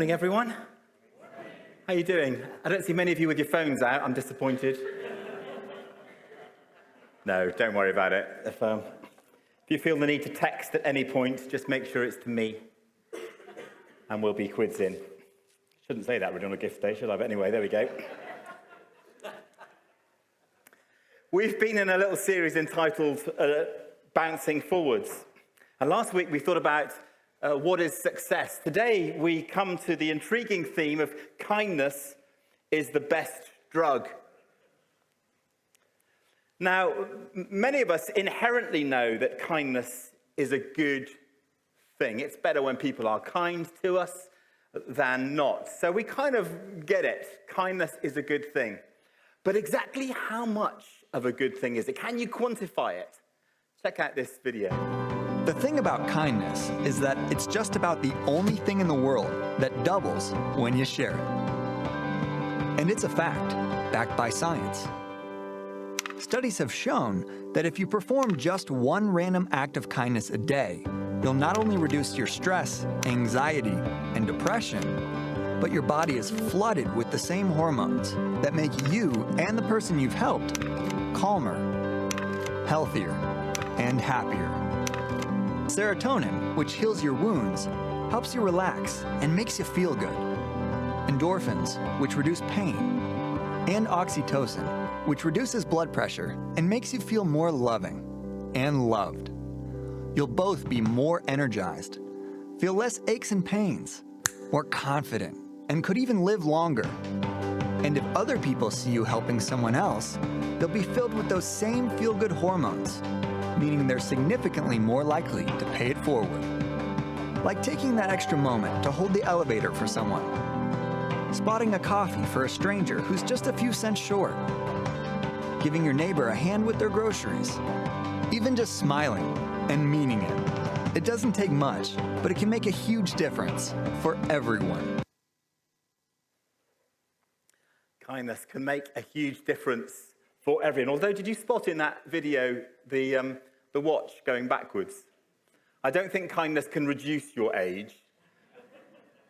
Morning, everyone. How are you doing? I don't see many of you with your phones out. I'm disappointed. No, don't worry about it. If you feel the need to text at any point, just make sure it's to me, and we'll be quids in. Shouldn't say that really on a gift day, should I? But anyway, there we go. We've been in a little series entitled Bouncing Forwards. And last week we thought about what is success. Today we come to the intriguing theme of kindness is the best drug. Now, many of us inherently know that kindness is a good thing. It's better when people are kind to us than not. So we kind of get it. Kindness is a good thing. But exactly how much of a good thing is it? Can you quantify it? Check out this video. The thing about kindness is that it's just about the only thing in the world that doubles when you share it. And it's a fact, backed by science. Studies have shown that if you perform just one random act of kindness a day, you'll not only reduce your stress, anxiety, and depression, but your body is flooded with the same hormones that make you and the person you've helped calmer, healthier, and happier. Serotonin, which heals your wounds, helps you relax and makes you feel good. Endorphins, which reduce pain. And oxytocin, which reduces blood pressure and makes you feel more loving and loved. You'll both be more energized, feel less aches and pains, more confident, and could even live longer. And if other people see you helping someone else, they'll be filled with those same feel-good hormones, meaning they're significantly more likely to pay it forward. Like taking that extra moment to hold the elevator for someone, spotting a coffee for a stranger who's just a few cents short, giving your neighbor a hand with their groceries, even just smiling and meaning it. It doesn't take much, but it can make a huge difference for everyone. Kindness can make a huge difference for everyone. Although, did you spot in that video the watch going backwards? I don't think kindness can reduce your age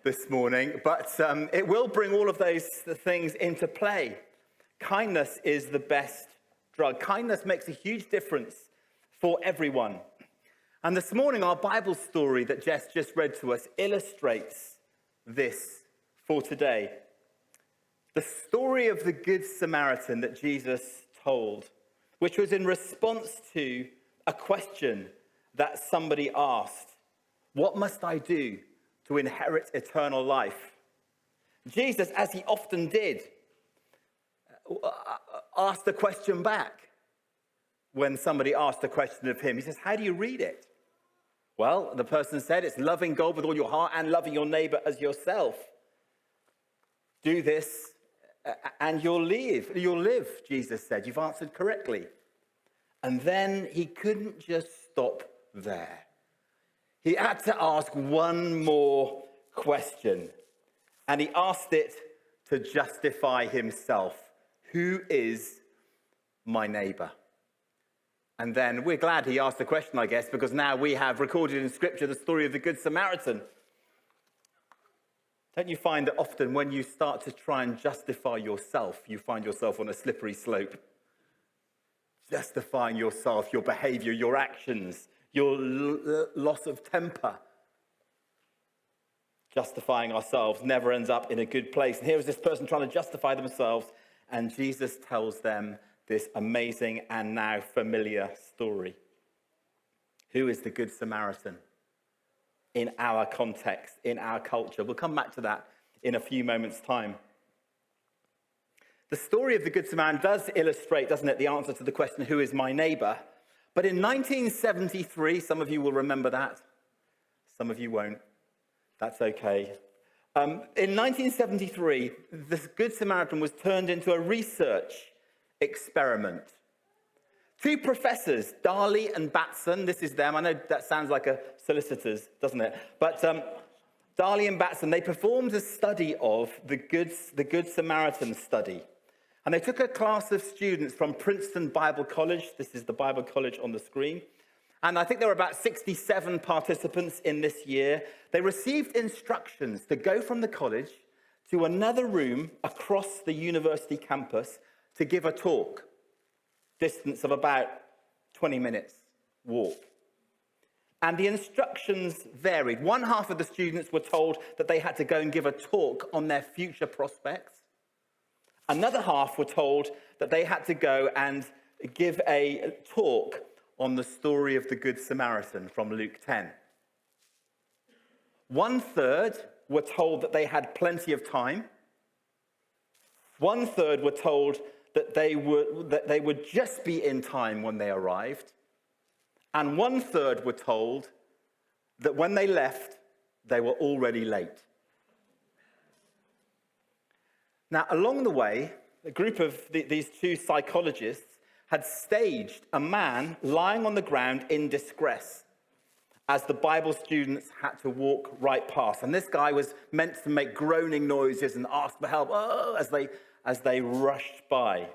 this morning, but it will bring all of those things into play. Kindness is the best drug. Kindness makes a huge difference for everyone. And this morning, our Bible story that Jess just read to us illustrates this for today. The story of the Good Samaritan that Jesus told, which was in response to a question that somebody asked. What must I do to inherit eternal life? Jesus, as he often did, asked the question back when somebody asked a question of him. He says, how do you read it? Well, the person said, it's loving God with all your heart and loving your neighbor as yourself. Do this and you'll live, Jesus said. You've answered correctly. And then he couldn't just stop there. He had to ask one more question. And he asked it to justify himself. Who is my neighbor? And then we're glad he asked the question, I guess, because now we have recorded in Scripture the story of the Good Samaritan. Don't you find that often when you start to try and justify yourself, you find yourself on a slippery slope? Justifying yourself, your behavior, your actions, your loss of temper. Justifying ourselves never ends up in a good place. And here is this person trying to justify themselves, and Jesus tells them this amazing and now familiar story. Who is the Good Samaritan? In our context, in our culture. We'll come back to that in a few moments' time. The story of the Good Samaritan does illustrate, doesn't it, the answer to the question, who is my neighbor? But in 1973, some of you will remember that. Some of you won't. That's okay. In 1973, the Good Samaritan was turned into a research experiment. Two professors, Darley and Batson, this is them. I know that sounds like a solicitor's, doesn't it? But Darley and Batson, they performed a study of the Good Samaritan study. And they took a class of students from Princeton Bible College. This is the Bible College on the screen. And I think there were about 67 participants in this year. They received instructions to go from the college to another room across the university campus to give a talk, distance of about 20 minutes walk. And the instructions varied. One half of the students were told that they had to go and give a talk on their future prospects. Another half were told that they had to go and give a talk on the story of the Good Samaritan from Luke 10. 1/3 were told that they had plenty of time. 1/3 were told that they would just be in time when they arrived. And 1/3 were told that when they left, they were already late. Now, along the way, a group of these two psychologists had staged a man lying on the ground in distress as the Bible students had to walk right past. And this guy was meant to make groaning noises and ask for help as they rushed by.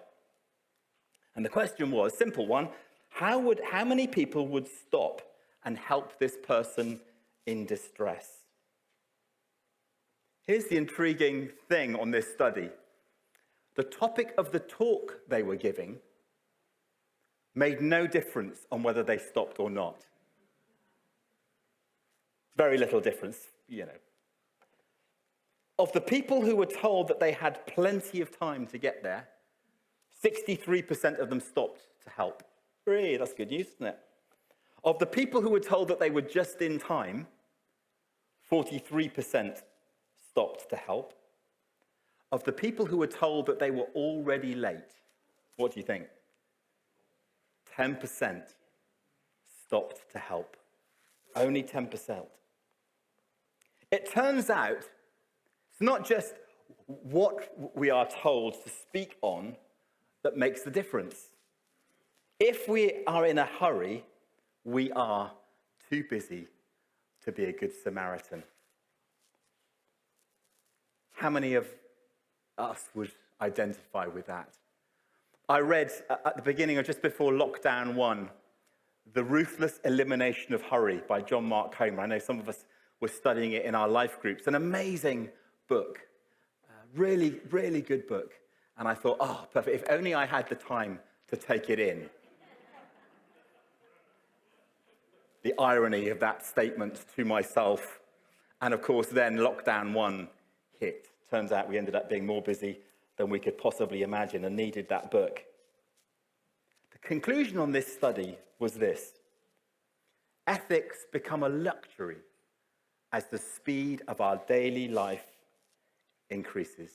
And the question was, simple one, how many people would stop and help this person in distress? Here's the intriguing thing on this study. The topic of the talk they were giving made no difference on whether they stopped or not. Very little difference, Of the people who were told that they had plenty of time to get there, 63% of them stopped to help. Really, that's good news, isn't it? Of the people who were told that they were just in time, 43% stopped to help. Of the people who were told that they were already late, what do you think? 10% stopped to help. Only 10%. It turns out it's not just what we are told to speak on that makes the difference. If we are in a hurry, we are too busy to be a good Samaritan. How many of us would identify with that? I read at the beginning, or just before lockdown 1, The Ruthless Elimination of Hurry by John Mark Comer. I know some of us were studying it in our life groups. An amazing book. Really, really good book. And I thought, perfect. If only I had the time to take it in. The irony of that statement to myself. And of course, then lockdown 1 hit. Turns out we ended up being more busy than we could possibly imagine and needed that book. The conclusion on this study was this: ethics become a luxury as the speed of our daily life increases.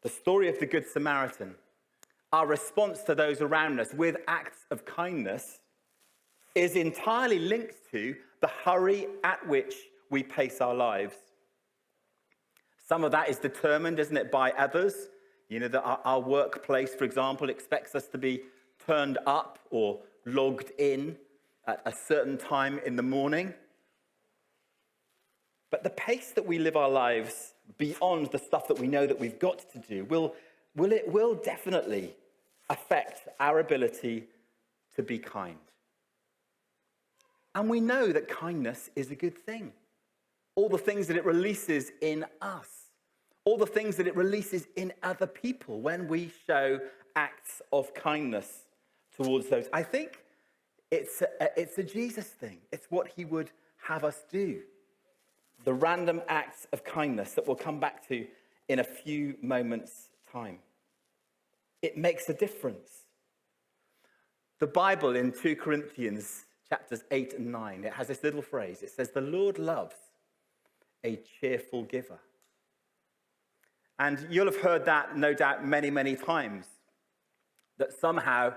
The story of the Good Samaritan, our response to those around us with acts of kindness, is entirely linked to the hurry at which we pace our lives. Some of that is determined, isn't it, by others. That our workplace, for example, expects us to be turned up or logged in at a certain time in the morning. But the pace that we live our lives beyond the stuff that we know that we've got to do will definitely affect our ability to be kind. And we know that kindness is a good thing. All the things that it releases in us, all the things that it releases in other people when we show acts of kindness towards those. I think it's a Jesus thing. It's what he would have us do. The random acts of kindness that we'll come back to in a few moments' time. It makes a difference. The Bible in 2 Corinthians chapters 8 and 9, it has this little phrase. It says, "The Lord loves a cheerful giver." And you'll have heard that, no doubt, many, many times. That somehow,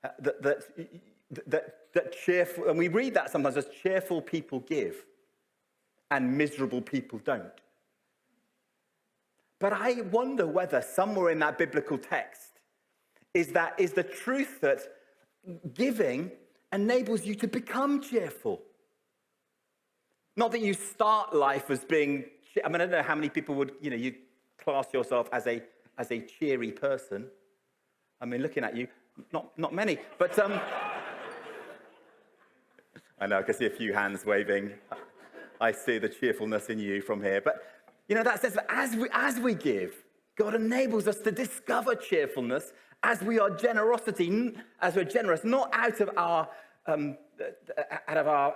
that cheerful, and we read that sometimes as cheerful people give and miserable people don't. But I wonder whether somewhere in that biblical text is the truth that giving enables you to become cheerful. Not that you start life as being, I don't know how many people would, you class yourself as a cheery person. Looking at you, Not many, but I know, I can see a few hands waving. I see the cheerfulness in you from here. But, that says that as we give, God enables us to discover cheerfulness as we're generous, not out of our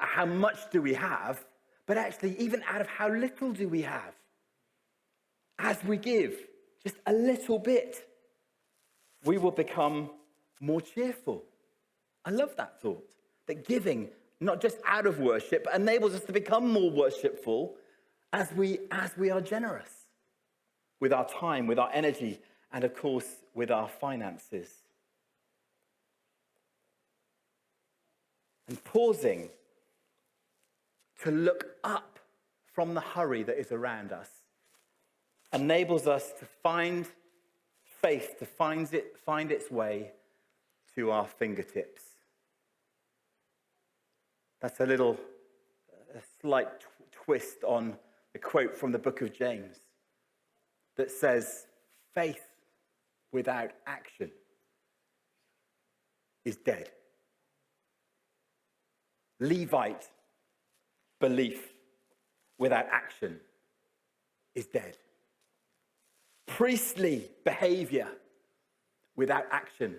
how much do we have, but actually even out of how little do we have. As we give just a little bit, we will become more cheerful. I love that thought, that giving, not just out of worship, but enables us to become more worshipful as we are generous with our time, with our energy, and of course, with our finances. And pausing to look up from the hurry that is around us enables us to find faith, to find its way to our fingertips. That's a slight twist on the quote from the book of James that says, faith without action is dead. Levite belief without action is dead. Priestly behavior without action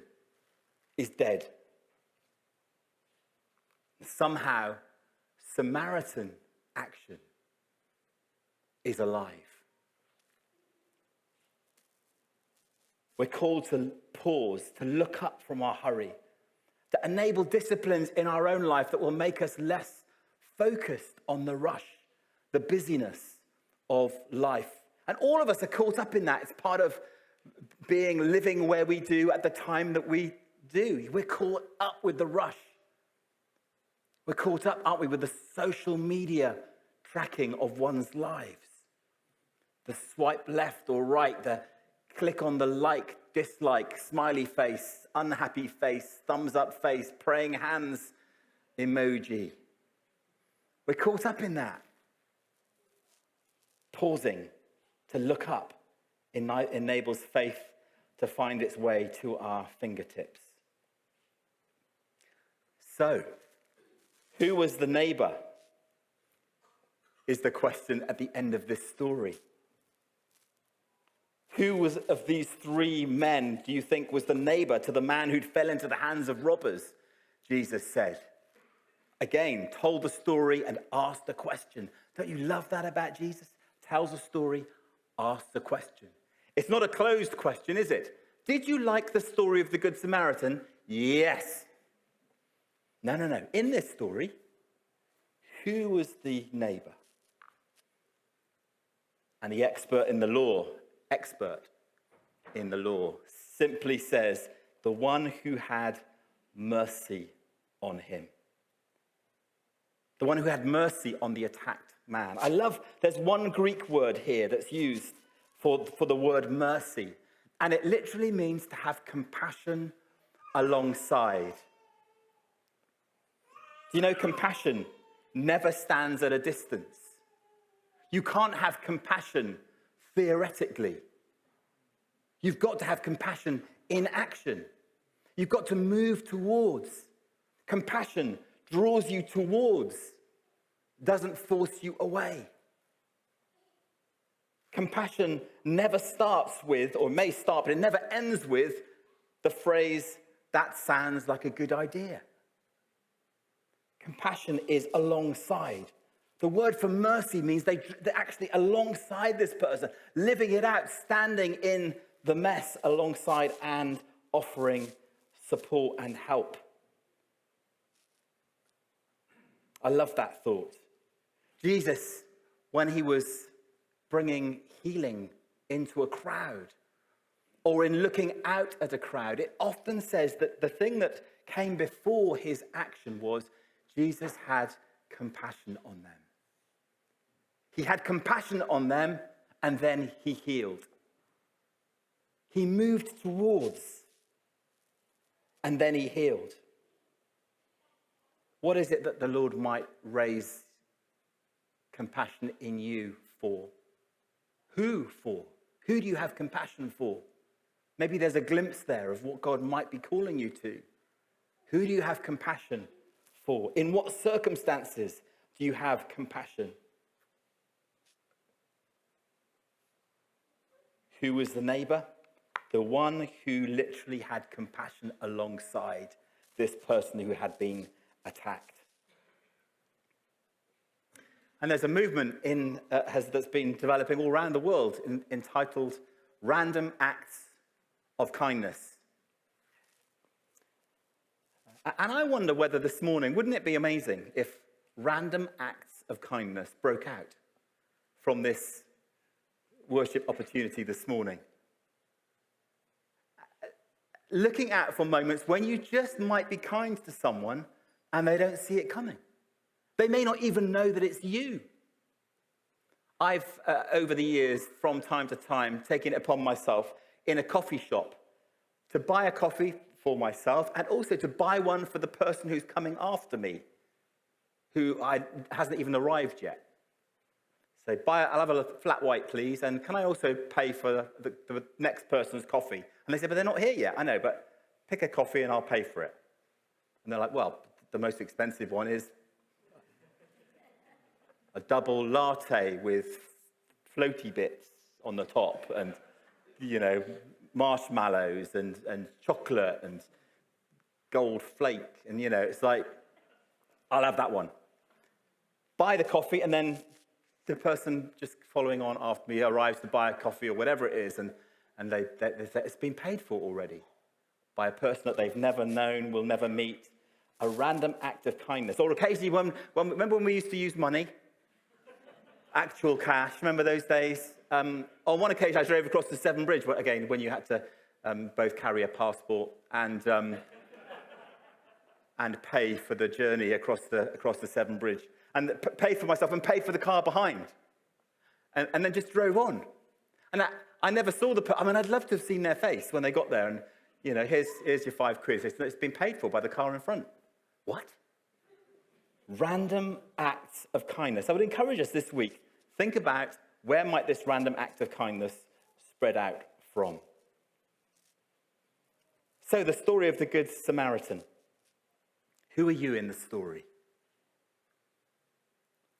is dead. Somehow, Samaritan action is alive. We're called to pause, to look up from our hurry, to enable disciplines in our own life that will make us less focused on the rush, the busyness of life. And all of us are caught up in that. It's part of living where we do at the time that we do. We're caught up with the rush. We're caught up, aren't we, with the social media tracking of one's lives. The swipe left or right, the click on the like, dislike, smiley face, unhappy face, thumbs up face, praying hands emoji. We're caught up in that. Pausing to look up enables faith to find its way to our fingertips. So, who was the neighbor? Is the question at the end of this story. Who was of these three men, do you think, was the neighbor to the man who'd fell into the hands of robbers? Jesus said. Again, told the story and asked the question. Don't you love that about Jesus? Tells a story, asks the question. It's not a closed question, is it? Did you like the story of the Good Samaritan? Yes. No. In this story, who was the neighbor? And the expert in the law simply says, the one who had mercy on him. The one who had mercy on the attacked man. I love, there's one Greek word here that's used for the word mercy. And it literally means to have compassion alongside. Do you know compassion never stands at a distance? You can't have compassion theoretically. You've got to have compassion in action. You've got to move towards. Compassion draws you towards, doesn't force you away. Compassion never starts with, or may start, but it never ends with the phrase, that sounds like a good idea. Compassion is alongside. The word for mercy means they're actually alongside this person, living it out, standing in the mess alongside and offering support and help. I love that thought. Jesus, when he was bringing healing into a crowd, or in looking out at a crowd, it often says that the thing that came before his action was Jesus had compassion on them. He had compassion on them, and then he healed. He moved towards, and then he healed. What is it that the Lord might raise compassion in you for? Who for? Who do you have compassion for? Maybe there's a glimpse there of what God might be calling you to. Who do you have compassion for? In what circumstances do you have compassion? Who was the neighbor? The one who literally had compassion alongside this person who had been attacked. And there's a movement that's been developing all around the world entitled Random Acts of Kindness. And I wonder whether this morning, wouldn't it be amazing if random acts of kindness broke out from this worship opportunity this morning? Looking out for moments when you just might be kind to someone and they don't see it coming. They may not even know that it's you. I've, over the years, from time to time, taken it upon myself in a coffee shop to buy a coffee for myself and also to buy one for the person who's coming after me, who hasn't even arrived yet. So I'll have a flat white, please, and can I also pay for the next person's coffee? And they say, but they're not here yet. I know, but pick a coffee and I'll pay for it. And they're like, well, the most expensive one is a double latte with floaty bits on the top and, marshmallows and chocolate and gold flake. And, it's like, I'll have that one. Buy the coffee, and then the person just following on after me arrives to buy a coffee or whatever it is, and they say it's been paid for already by a person that they've never known, will never meet. A random act of kindness. Or occasionally, remember when we used to use money? Actual cash. Remember those days? On one occasion, I drove across the Severn Bridge, again, when you had to both carry a passport and pay for the journey across the Severn Bridge. And paid for myself and paid for the car behind. And then just drove on. And I never saw I'd love to have seen their face when they got there. And, here's your £5. It's been paid for by the car in front. What? Random acts of kindness. I would encourage us this week, think about where might this random act of kindness spread out from. So the story of the Good Samaritan. Who are you in the story?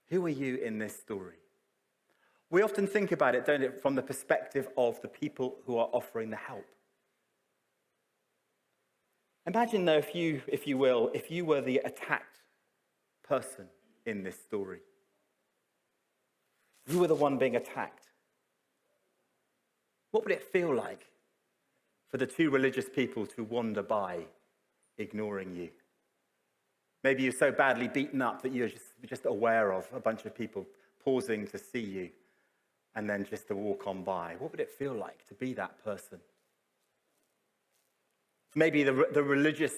Who are you in this story? We often think about it, don't it, from the perspective of the people who are offering the help. Imagine, though, if you were the attacked person in this story. You were the one being attacked. What would it feel like for the two religious people to wander by, ignoring you? Maybe you're so badly beaten up that you're just aware of a bunch of people pausing to see you and then just to walk on by. What would it feel like to be that person? Maybe the religious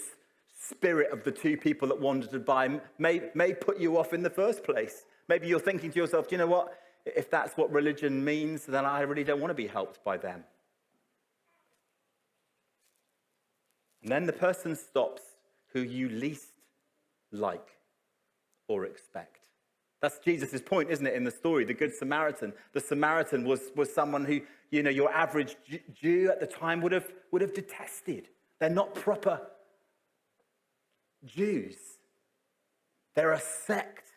spirit of the two people that wandered by may put you off in the first place. Maybe you're thinking to yourself, do you know what? If that's what religion means, then I really don't want to be helped by them. And then the person stops who you least like or expect. That's Jesus' point, isn't it, in the story, the Good Samaritan. The Samaritan was someone who, your average Jew at the time would have detested. They're not proper Jews. They're a sect.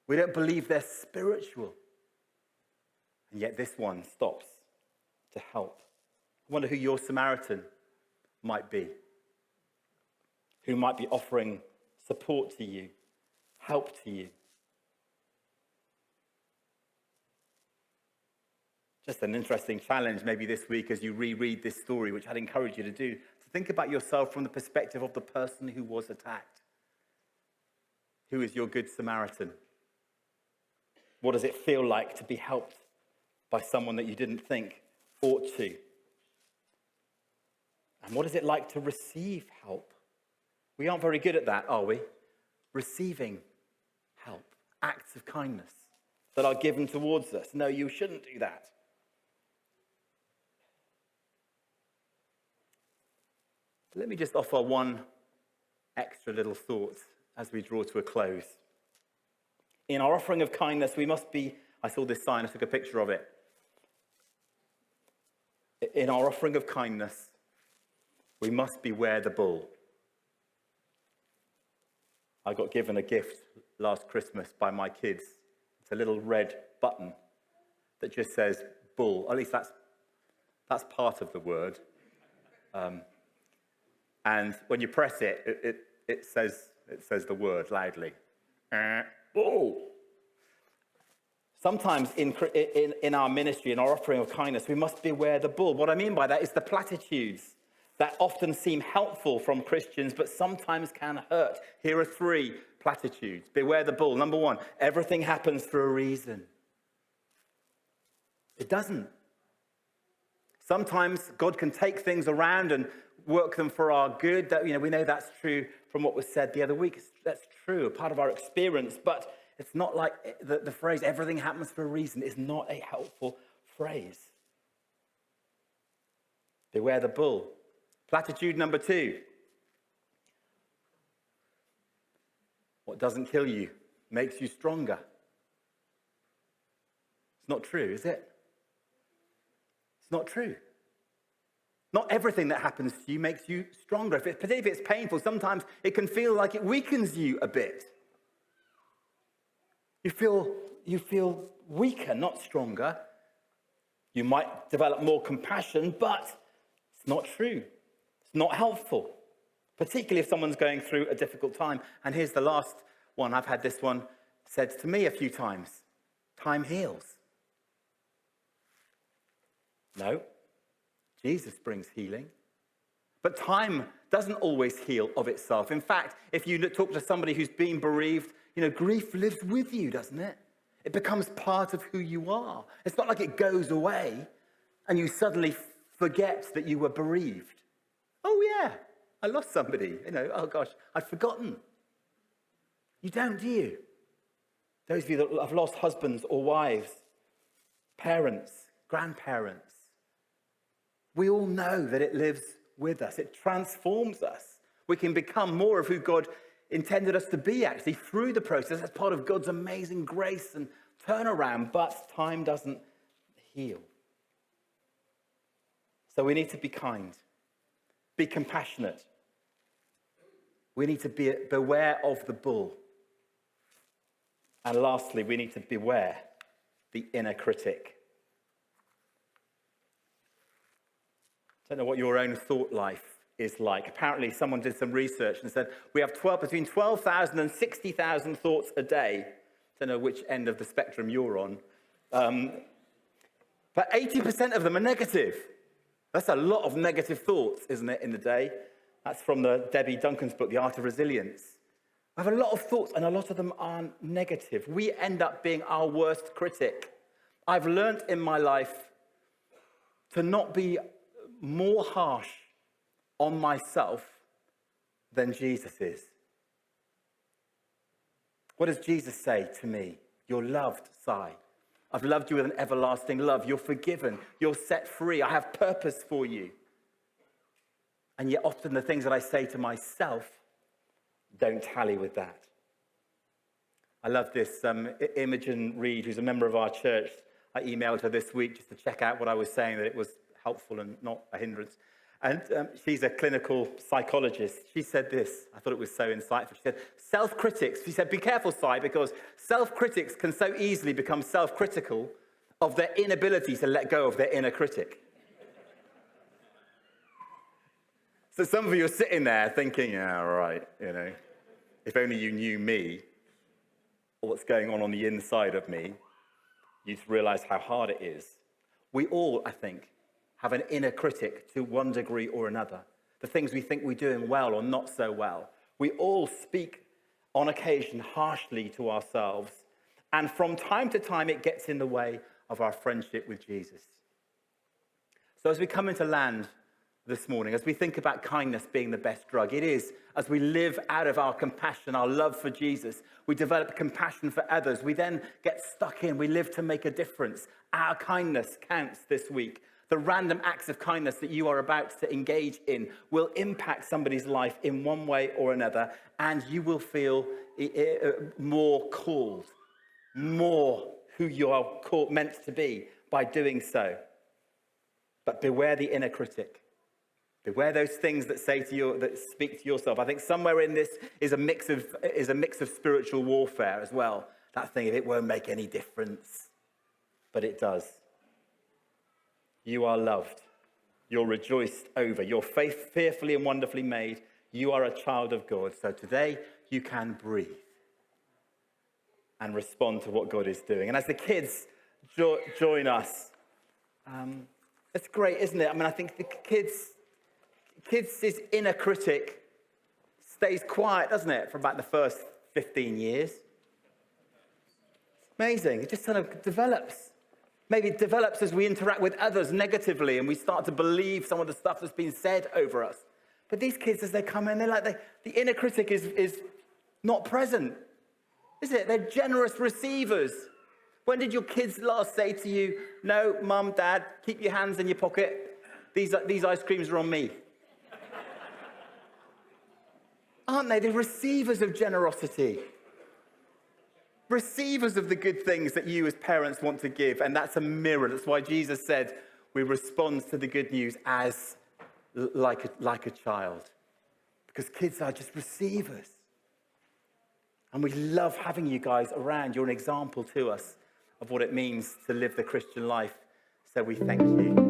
We don't believe they're spiritual. And yet this one stops to help. I wonder who your Samaritan might be. Who might be offering support to you, help to you. Just an interesting challenge maybe this week as you reread this story, which I'd encourage you to do, to think about yourself from the perspective of the person who was attacked. Who is your Good Samaritan? What does it feel like to be helped by someone that you didn't think ought to? And what is it like to receive help? We aren't very good at that, are we? Receiving help, acts of kindness that are given towards us. No, you shouldn't do that. Let me just offer one extra little thought as we draw to a close. In our offering of kindness, we must be, I saw this sign, I took a picture of it. In our offering of kindness, we must beware the bull. I got given a gift last Christmas by my kids. It's a little red button that just says bull. At least that's part of the word. And when you press it, it says the word loudly. Bull. Sometimes in our ministry, in our offering of kindness, we must beware the bull. What I mean by that is the platitudes that often seem helpful from Christians, but sometimes can hurt. Here are 3 platitudes. Beware the bull. Number 1, everything happens for a reason. It doesn't. Sometimes God can take things around and work them for our good. That, we know that's true from what was said the other week. That's true, a part of our experience, but it's not like the phrase, everything happens for a reason, is not a helpful phrase. Beware the bull. Platitude number 2. What doesn't kill you makes you stronger. It's not true, is it? It's not true. Not everything that happens to you makes you stronger. Particularly if it's painful, sometimes it can feel like it weakens you a bit. You feel weaker, not stronger. You might develop more compassion, but it's not true. It's not helpful, particularly if someone's going through a difficult time. And here's the last one. I've had this one said to me a few times. Time heals. No, Jesus brings healing. But time doesn't always heal of itself. In fact, if you talk to somebody who's been bereaved, grief lives with you, doesn't it? It becomes part of who you are. It's not like it goes away and you suddenly forget that you were bereaved. Oh yeah, I lost somebody. Oh gosh, I'd forgotten. You don't, do you? Those of you that have lost husbands or wives, parents, grandparents, we all know that it lives with us. It transforms us. We can become more of who God intended us to be, actually, through the process. That's part of God's amazing grace and turnaround, but time doesn't heal. So we need to be kind, be compassionate. We need to beware of the bull. And lastly, we need to beware the inner critic. I don't know what your own thought life is like. Apparently, someone did some research and said we have between 12,000 and 60,000 thoughts a day. I don't know which end of the spectrum you're on. But 80% of them are negative. That's a lot of negative thoughts, isn't it, in the day? That's from the Debbie Duncan's book, The Art of Resilience. I have a lot of thoughts, and a lot of them are negative. We end up being our worst critic. I've learnt in my life to not be more harsh on myself than Jesus is. What does Jesus say to me? You're loved, Si. I've loved you with an everlasting love. You're forgiven. You're set free. I have purpose for you. And yet often the things that I say to myself don't tally with that. I love this. Imogen Reed, who's a member of our church, I emailed her this week just to check out what I was saying, that it was helpful and not a hindrance. And she's a clinical psychologist. She said this. I thought it was so insightful. She said, self-critics. She said, be careful, Si, because self-critics can so easily become self-critical of their inability to let go of their inner critic. So some of you are sitting there thinking, yeah, right, if only you knew me, or what's going on the inside of me, you'd realize how hard it is. We all, I think, have an inner critic to one degree or another. The things we think we're doing well or not so well. We all speak on occasion harshly to ourselves. And from time to time, it gets in the way of our friendship with Jesus. So as we come into land this morning, as we think about kindness being the best drug, it is as we live out of our compassion, our love for Jesus, we develop compassion for others. We then get stuck in. We live to make a difference. Our kindness counts this week. The random acts of kindness that you are about to engage in will impact somebody's life in one way or another, and you will feel more called, more who you are meant to be by doing so. But beware the inner critic. Beware those things that that speak to yourself. I think somewhere in this is a mix of spiritual warfare as well. That thing, it won't make any difference. But it does. You are loved. You're rejoiced over. You're fearfully and wonderfully made. You are a child of God. So today you can breathe and respond to what God is doing. And as the kids join us, it's great, isn't it? I mean, I think the kids' inner critic stays quiet, doesn't it, for about the first 15 years. Amazing. It just sort of develops. Maybe it develops as we interact with others negatively and we start to believe some of the stuff that's been said over us. But these kids, as they come in, they're like, the inner critic is not present, is it? They're generous receivers. When did your kids last say to you, no, mum, dad, keep your hands in your pocket. These ice creams are on me. Aren't they? They're receivers of generosity. Receivers of the good things that you as parents want to give. And that's a mirror. That's why Jesus said we respond to the good news as like a child. Because kids are just receivers. And we love having you guys around. You're an example to us of what it means to live the Christian life. So we thank you.